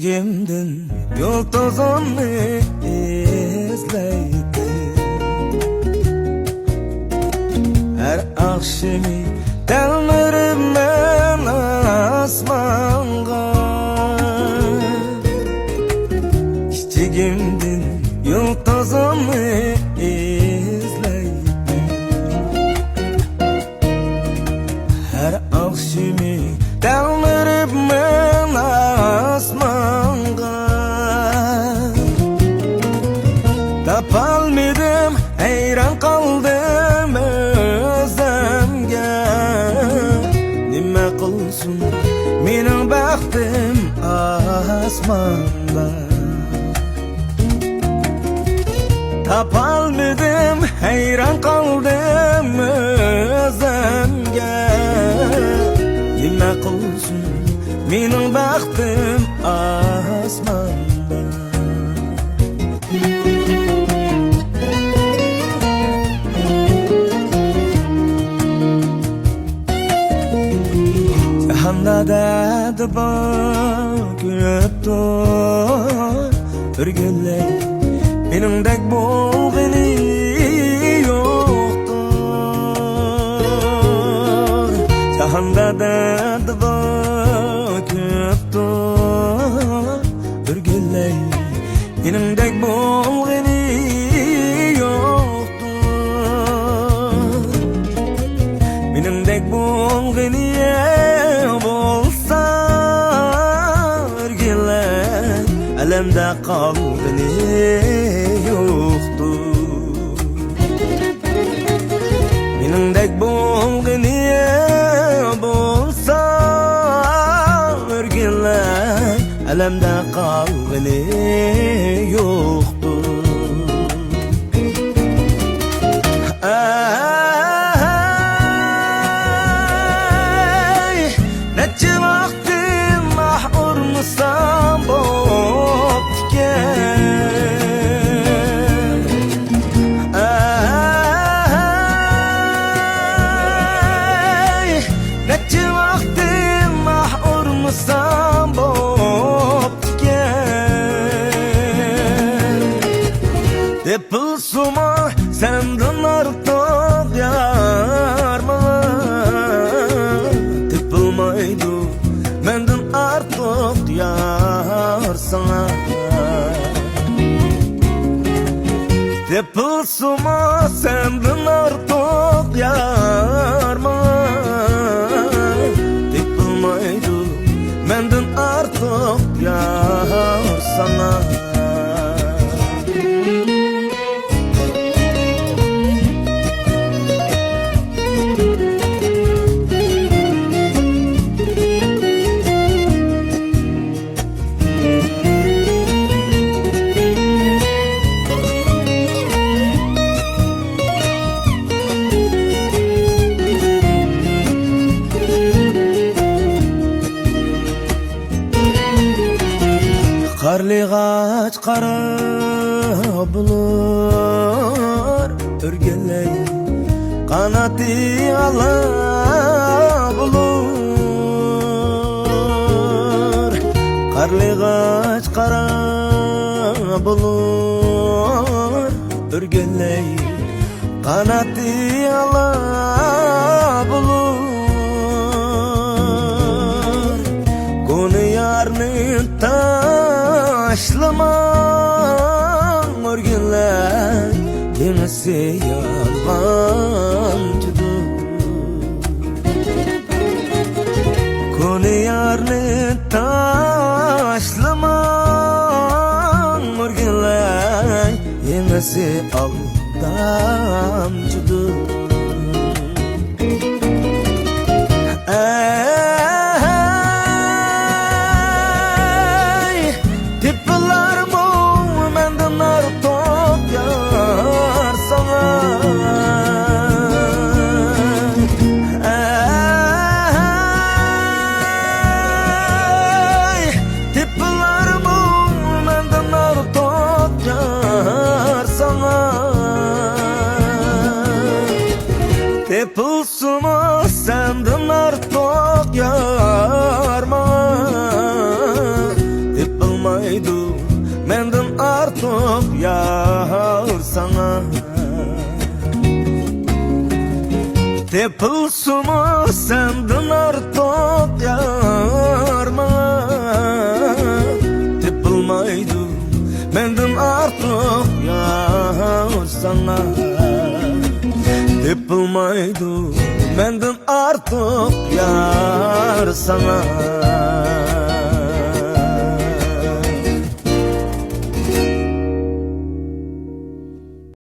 Kichigimdin yo'l tozonni izlaydi. Her akşamı telmirim men asmanga. Kichigimdin yo'l tozonni izlaydi. Her akşamı telmirim men asmanga. Tapalmadım, hayran kaldım özlemge. Nima qilsin mening baxtim asmonda. Tapalmadım, hayran kaldım özlemge. Nima qilsin mening baxtim asmonda. Jahanda derdi ko'p o'rgilay, meningdek bo'lg'ini yo'qdir. Jahanda derdi ko'p o'rgilay, meningdek bo'lg'ini yo'qdir. Meningdek bo'lg'ini alemde kalbini yoktur. Meningdek bo'lg'ini bo'lsa o'rgilay, alemde kalbini yoktur. Ay, neçe vaktim mahur mısam Depılsuma senden artık yarma. Depılmaydı menden artık yar sana. Depılsuma senden artık yarma. Depılmaydı menden artık yar sana. Qarliğaç qara bulur o'rgilay, qanoti ala bulur. Qarliğaç qara bulur o'rgilay, qanoti ala bulur. Kuni yarni taşlama o'rgilay, yemisi yolg'onchidir. Kuni yarni taşlama o'rgilay, yemisi aldamchidir. Tepulsuma senden artık yarma. Tepul Tepilsin o senden artık yar bana. Tepilmaydı benden artık yar sana. Tepilmaydı benden artık yar sana.